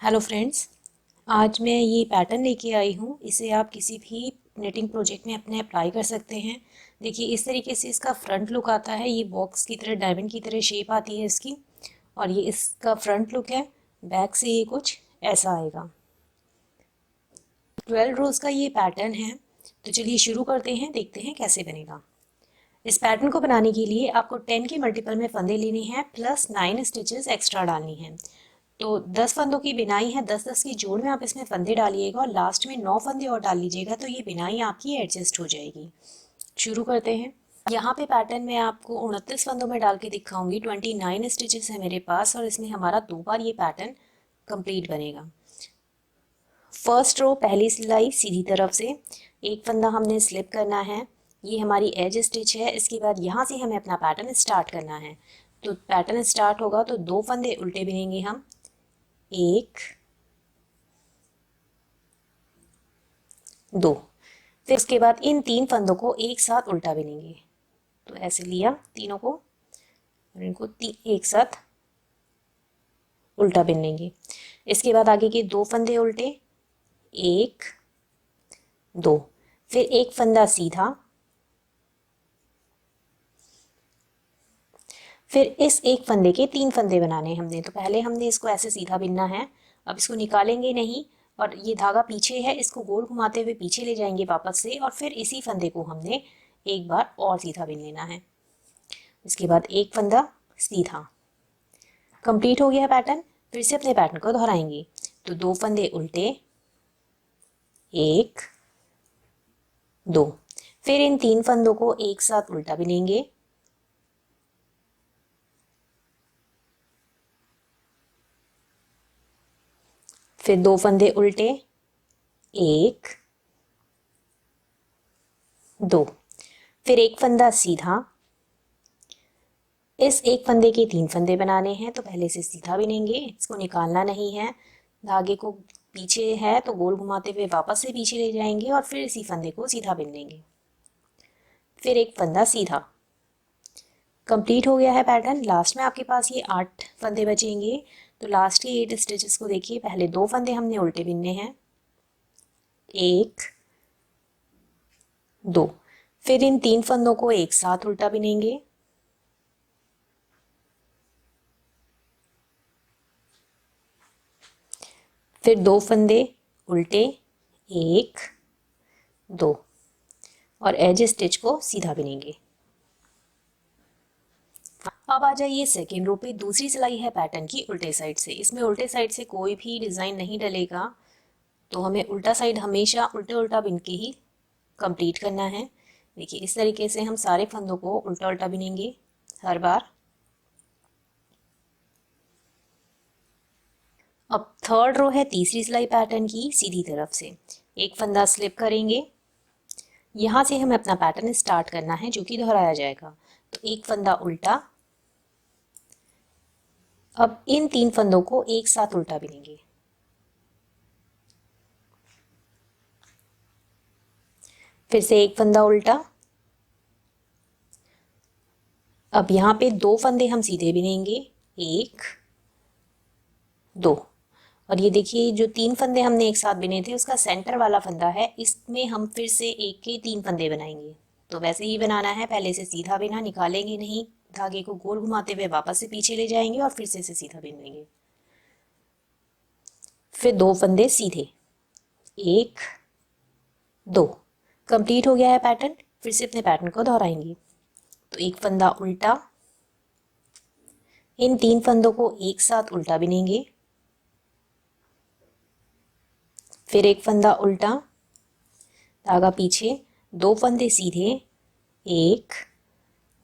Hello friends, आज मैं ये पैटर्न लेके आई हूँ। इसे आप किसी भी निटिंग प्रोजेक्ट में अपने अप्लाई कर सकते हैं। देखिए, इस तरीके से इसका फ्रंट लुक आता है। ये बॉक्स की तरह, डायमंड की तरह शेप आती है इसकी, और ये इसका फ्रंट लुक है। बैक से ये कुछ ऐसा आएगा। 12 रोज़ का ये पैटर्न है। तो चलिए शुरू करते हैं, देखते हैं कैसे बनेगा। इस पैटर्न को बनाने के लिए आपको 10 के मल्टीपल में फंदे लेने हैं प्लस 9 स्टिचेस एक्स्ट्रा डालनी है। तो 10 फंदों की बिनाई है, 10-10 की जोड़ में आप इसमें फंदे डालिएगा और लास्ट में 9 फंदे और डाल लीजिएगा, तो ये बिनाई आपकी एडजस्ट हो जाएगी। शुरू करते हैं। यहाँ पे पैटर्न में आपको 29 फंदों में डाल के दिखाऊंगी। 29 स्टिचेस है मेरे पास और इसमें हमारा 2 बार ये पैटर्न कंप्लीट बनेगा। फर्स्ट रो पहली सिलाई सीधी तरफ से, एक फंदा हमने स्लिप करना है। ये हमारी एज स्टिच है। इसके बाद यहाँ से हमें अपना पैटर्न स्टार्ट करना है। तो पैटर्न स्टार्ट होगा तो 2 फंदे उल्टे बिनेंगे हम, 1 2। फिर उसके बाद इन 3 फंदों को एक साथ उल्टा बिनेंगे। तो ऐसे लिया तीनों को और इनको एक साथ उल्टा बिन लेंगे। इसके बाद आगे के 2 फंदे उल्टे, 1 2। फिर एक फंदा सीधा, फिर इस एक फंदे के 3 फंदे बनाने हमने। तो पहले हमने इसको ऐसे सीधा बिनना है। अब इसको निकालेंगे नहीं और ये धागा पीछे है, इसको गोल घुमाते हुए पीछे ले जाएंगे वापस से, और फिर इसी फंदे को हमने एक बार और सीधा बिन लेना है। इसके बाद एक फंदा सीधा। कंप्लीट हो गया पैटर्न। फिर से अपने पैटर्न को दोहराएंगे। तो 2 फंदे उल्टे, 1 2। फिर इन 3 फंदों को एक साथ उल्टा बिनेंगे, फिर 2 फंदे उल्टे, 1 2। फिर एक फंदा सीधा। इस एक फंदे के 3 फंदे बनाने हैं, तो पहले से सीधा बिनेंगे, इसको निकालना नहीं है। धागे को पीछे है तो गोल घुमाते हुए वापस से पीछे ले जाएंगे और फिर इसी फंदे को सीधा बिन लेंगे। फिर एक फंदा सीधा। कंप्लीट हो गया है पैटर्न। लास्ट में आपके पास ये 8 फंदे बचेंगे। तो लास्ट के 8 स्टिचेस को देखिए। पहले 2 फंदे हमने उल्टे बिनने हैं, 1 2। फिर इन 3 फंदों को एक साथ उल्टा बिनेंगे, फिर 2 फंदे उल्टे, 1 2, और एज स्टिच को सीधा बिनेंगे। अब आ जाइए सेकेंड रो पे। दूसरी सिलाई है पैटर्न की उल्टे साइड से। इसमें उल्टे साइड से कोई भी डिज़ाइन नहीं डलेगा, तो हमें उल्टा साइड हमेशा उल्टे उल्टा बिन के ही कंप्लीट करना है। देखिए, इस तरीके से हम सारे फंदों को उल्टा उल्टा बिनेंगे हर बार। अब थर्ड रो है तीसरी सिलाई पैटर्न की सीधी तरफ से। एक फंदा स्लिप करेंगे, यहाँ से हमें अपना पैटर्न स्टार्ट करना है जो कि दोहराया जाएगा। तो एक फंदा उल्टा। अब इन 3 फंदों को एक साथ उल्टा बिनेंगे, फिर से एक फंदा उल्टा। अब यहाँ पे 2 फंदे हम सीधे बिनेंगे, 1 2। और ये देखिए, जो 3 फंदे हमने एक साथ बिने थे उसका सेंटर वाला फंदा है, इसमें हम फिर से एक के 3 फंदे बनाएंगे। तो वैसे ही बनाना है, पहले से सीधा बिना, निकालेंगे नहीं। धागे को गोल घुमाते हुए वापस से पीछे ले जाएंगे और फिर से इसे सीधा बिनेंगे। फिर 2 फंदे सीधे, 1 2। कंप्लीट हो गया है पैटर्न। फिर से अपने पैटर्न को दोहराएंगे। तो एक फंदा उल्टा, इन 3 फंदों को एक साथ उल्टा बिनेंगे, फिर एक फंदा उल्टा, धागा पीछे, 2 फंदे सीधे, 1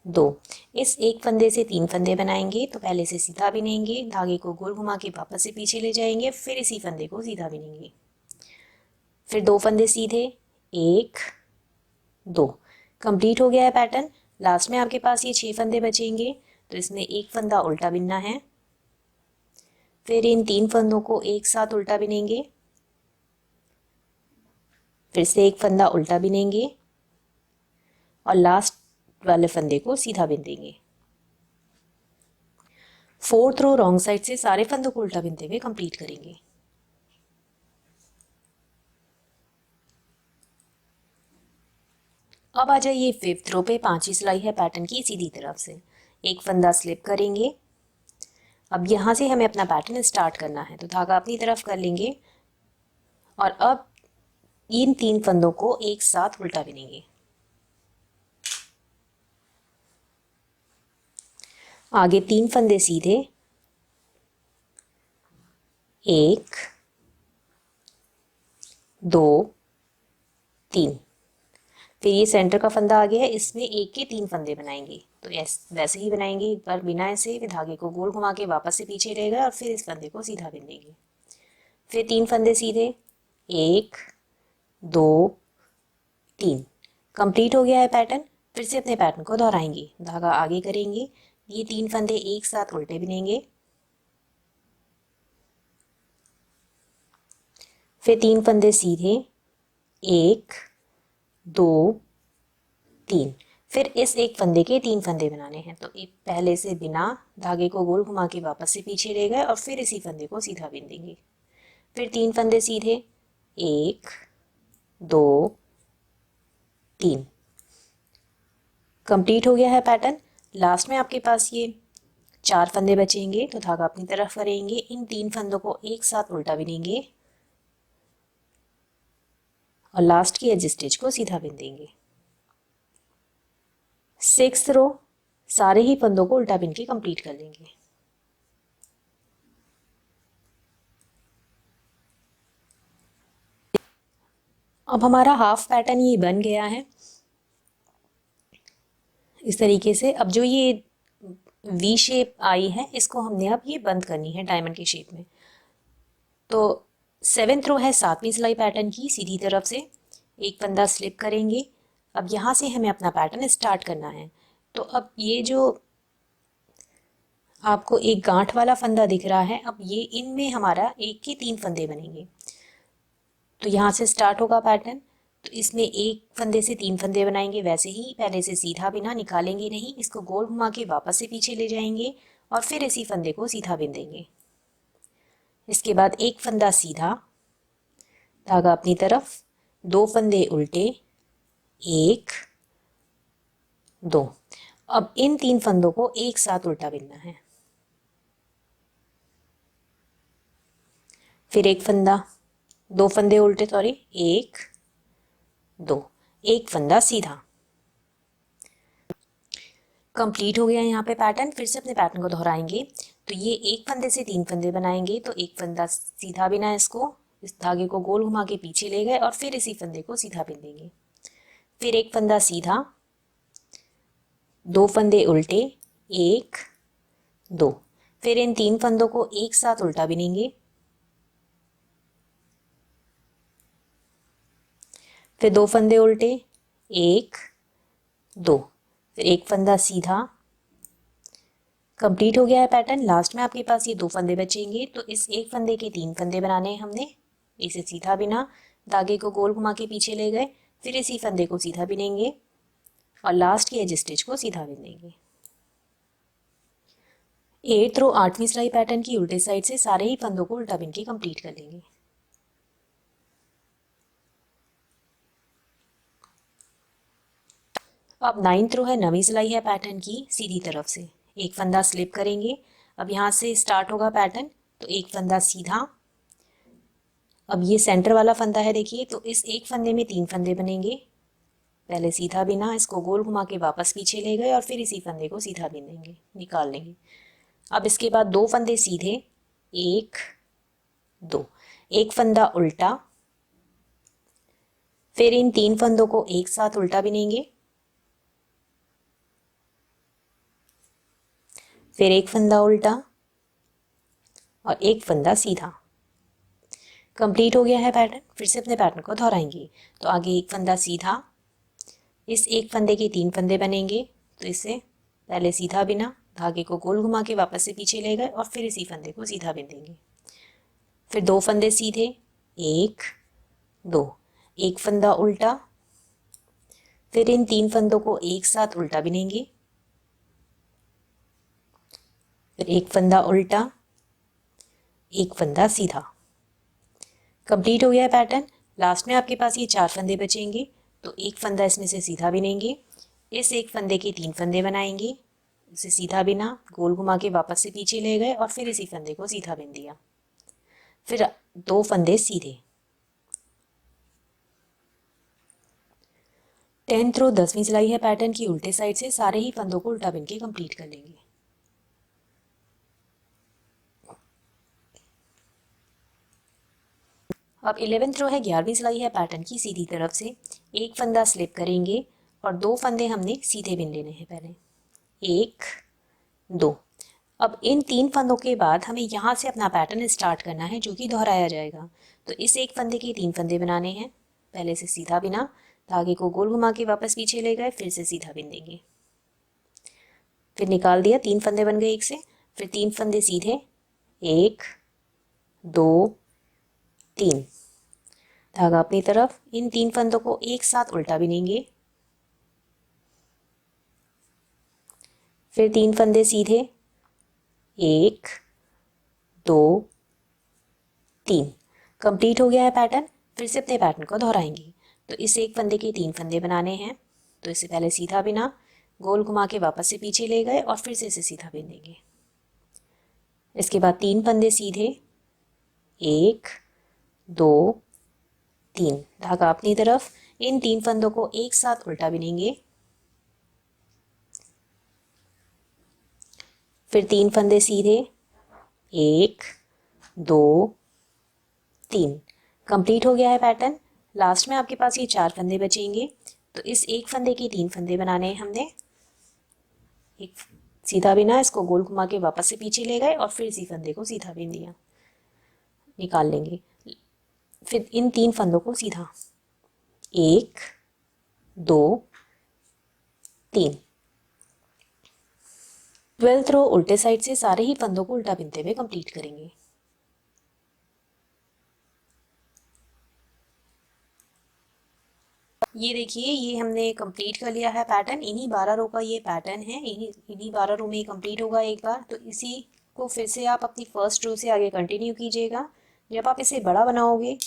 2। इस एक फंदे से 3 फंदे बनाएंगे। तो पहले से सीधा बिनेंगे, धागे को गोल घुमा के वापस से पीछे ले जाएंगे, फिर इसी फंदे को सीधा बिनेंगे, फिर 2 फंदे सीधे, 1 2। कंप्लीट हो गया है पैटर्न। लास्ट में आपके पास ये 6 फंदे बचेंगे। तो इसमें एक फंदा उल्टा बिनना है, फिर इन 3 फंदों को एक साथ उल्टा बिनेंगे, फिर से एक फंदा उल्टा बिनेंगे और लास्ट वाले फंदे को सीधा बिन देंगे। फोर्थ रो रॉन्ग साइड से सारे फंदों को उल्टा बिनते हुए कंप्लीट करेंगे। अब आ जाइए फिफ्थ रो पे, 5वीं सिलाई है पैटर्न की सीधी तरफ से। एक फंदा स्लिप करेंगे। अब यहाँ से हमें अपना पैटर्न स्टार्ट करना है, तो धागा अपनी तरफ कर लेंगे और अब इन 3 फंदों को एक साथ उल्टा बिनेंगे। आगे 3 फंदे सीधे, 1 2 3। फिर ये सेंटर का फंदा आ गया है, इसमें एक के 3 फंदे बनाएंगे। तो वैसे ही बनाएंगे, एक बार बिना ऐसे धागे को गोल घुमा के वापस से पीछे रहेगा और फिर इस फंदे को सीधा बिन देंगे। फिर 3 फंदे सीधे, 1 2 3। कंप्लीट हो गया है पैटर्न। फिर से अपने पैटर्न को दोहराएंगे, धागा आगे करेंगे, ये 3 फंदे एक साथ उल्टे बिनेंगे। फिर 3 फंदे सीधे, 1 2 3। फिर इस एक फंदे के 3 फंदे बनाने हैं, तो एक पहले से बिना धागे को गोल घुमा के वापस से पीछे ले गए और फिर इसी फंदे को सीधा बिन देंगे। फिर 3 फंदे सीधे, 1 2 3। कंप्लीट हो गया है पैटर्न। लास्ट में आपके पास ये 4 फंदे बचेंगे, तो धागा अपनी तरफ करेंगे, इन 3 फंदों को एक साथ उल्टा बिनेंगे और लास्ट की एज स्टिच को सीधा बिन देंगे। 6th रो सारे ही फंदों को उल्टा बिन के कंप्लीट कर लेंगे। अब हमारा हाफ पैटर्न ये बन गया है इस तरीके से। अब जो ये वी शेप आई है, इसको हमने अब ये बंद करनी है डायमंड की शेप में। तो 7th रो है 7वीं सिलाई पैटर्न की सीधी तरफ से। एक फंदा स्लिप करेंगे। अब यहाँ से हमें अपना पैटर्न स्टार्ट करना है। तो अब ये जो आपको एक गांठ वाला फंदा दिख रहा है, अब ये इनमें हमारा एक के 3 फंदे बनेंगे। तो यहाँ से स्टार्ट होगा पैटर्न। तो इसमें एक फंदे से 3 फंदे बनाएंगे, वैसे ही पहले से सीधा बिना, निकालेंगे नहीं, इसको गोल घुमा के वापस से पीछे ले जाएंगे और फिर इसी फंदे को सीधा बिन देंगे। इसके बाद एक फंदा सीधा, धागा अपनी तरफ, 2 फंदे उल्टे, 1 2। अब इन 3 फंदों को एक साथ उल्टा बिनना है। फिर एक फंदा, 2 फंदे उल्टे, सॉरी, 1 2, एक फंदा सीधा। कंप्लीट हो गया यहाँ पे पैटर्न। फिर से अपने पैटर्न को दोहराएंगे। तो ये एक फंदे से 3 फंदे बनाएंगे, तो एक फंदा सीधा बिना, इसको इस धागे को गोल घुमा के पीछे ले गए और फिर इसी फंदे को सीधा बिन देंगे। फिर एक फंदा सीधा, 2 फंदे उल्टे, 1 2। फिर इन 3 फंदों को एक साथ उल्टा बिनेंगे। फिर 2 फंदे उल्टे, 1 2। फिर एक फंदा सीधा। कंप्लीट हो गया है पैटर्न। लास्ट में आपके पास ये 2 फंदे बचेंगे, तो इस एक फंदे के 3 फंदे बनाने हैं हमने। इसे सीधा बिना, धागे को गोल घुमा के पीछे ले गए, फिर इसी फंदे को सीधा बिनेंगे और लास्ट की एज स्टिच को सीधा बिन देंगे। 8th रो 8वीं सिलाई पैटर्न की उल्टे साइड से सारे ही फंदों को उल्टा बिन के कंप्लीट कर लेंगे। अब 9th रो है 9वीं सिलाई है पैटर्न की सीधी तरफ से। एक फंदा स्लिप करेंगे। अब यहाँ से स्टार्ट होगा पैटर्न। तो एक फंदा सीधा, अब ये सेंटर वाला फंदा है देखिए, तो इस एक फंदे में 3 फंदे बनेंगे। पहले सीधा बिना, इसको गोल घुमा के वापस पीछे ले गए और फिर इसी फंदे को सीधा बिन देंगे, निकाल लेंगे। अब इसके बाद 2 फंदे सीधे, 1 2, एक फंदा उल्टा। फिर इन 3 फंदों को एक साथ उल्टा बिनेंगे। फिर एक फंदा उल्टा और एक फंदा सीधा। कंप्लीट हो गया है पैटर्न। फिर से अपने पैटर्न को दोहराएंगे। तो आगे एक फंदा सीधा, इस एक फंदे के 3 फंदे बनेंगे, तो इसे पहले सीधा बिना, धागे को गोल घुमा के वापस से पीछे ले गए और फिर इसी फंदे को सीधा बिन देंगे। फिर 2 फंदे सीधे, 1 2, एक फंदा उल्टा। फिर इन 3 फंदों को एक साथ उल्टा बिनेंगे। फिर एक फंदा उल्टा, एक फंदा सीधा। कंप्लीट हो गया है पैटर्न। लास्ट में आपके पास ये 4 फंदे बचेंगे, तो एक फंदा इसमें से सीधा बिनेंगे, इस एक फंदे के 3 फंदे बनाएंगे, इसे सीधा बिना, गोल घुमा के वापस से पीछे ले गए और फिर इसी फंदे को सीधा बिन दिया, फिर 2 फंदे सीधे। 10th रो 10वीं सिलाई है पैटर्न की, उल्टे साइड से सारे ही फंदों को उल्टा बिन के कंप्लीट कर लेंगे। अब 11th रो है 11वीं सिलाई है पैटर्न की, सीधी तरफ से एक फंदा स्लिप करेंगे और 2 फंदे हमने सीधे बिन लेने हैं पहले, 1 2। अब इन 3 फंदों के बाद हमें यहाँ से अपना पैटर्न स्टार्ट करना है जो कि दोहराया जाएगा। तो इस एक फंदे के 3 फंदे बनाने हैं, पहले से सीधा बिना, धागे को गोल घुमा के वापस पीछे ले गए, फिर से सीधा बिन देंगे, फिर निकाल दिया, 3 फंदे बन गए एक से, फिर 3 फंदे सीधे, 1 2 3, धागा अपनी तरफ, इन 3 फंदों को एक साथ उल्टा बिनेंगे, फिर 3 फंदे सीधे, 1 2 3। कंप्लीट हो गया है पैटर्न। फिर से अपने पैटर्न को दोहराएंगे। तो इस एक फंदे के 3 फंदे बनाने हैं, तो इसे पहले सीधा बिना, गोल घुमा के वापस से पीछे ले गए और फिर से इसे सीधा बिन देंगे। इसके बाद 3 फंदे सीधे, 1 2 3, धागा अपनी तरफ, इन 3 फंदों को एक साथ उल्टा बिनेंगे, फिर 3 फंदे सीधे, 1 2 3। कंप्लीट हो गया है पैटर्न। लास्ट में आपके पास ये 4 फंदे बचेंगे, तो इस एक फंदे के 3 फंदे बनाने हैं हमने, एक सीधा बिना, इसको गोल घुमा के वापस से पीछे ले गए और फिर इसी फंदे को सीधा बिन दिया, निकाल लेंगे। फिर इन 3 फंदों को सीधा, 1 2 3। 12th रो उल्टे साइड से सारे ही फंदों को उल्टा बिनते हुए कंप्लीट करेंगे। ये देखिए, ये हमने कंप्लीट कर लिया है पैटर्न। इन्हीं 12 रो का ये पैटर्न है, इन्हीं 12 रो में कंप्लीट होगा एक बार। तो इसी को फिर से आप अपनी फर्स्ट रो से आगे कंटिन्यू कीजिएगा। जब आप इसे बड़ा बनाओगे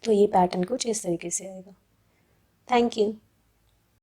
तो ये पैटर्न कुछ इस तरीके से आएगा। Thank you.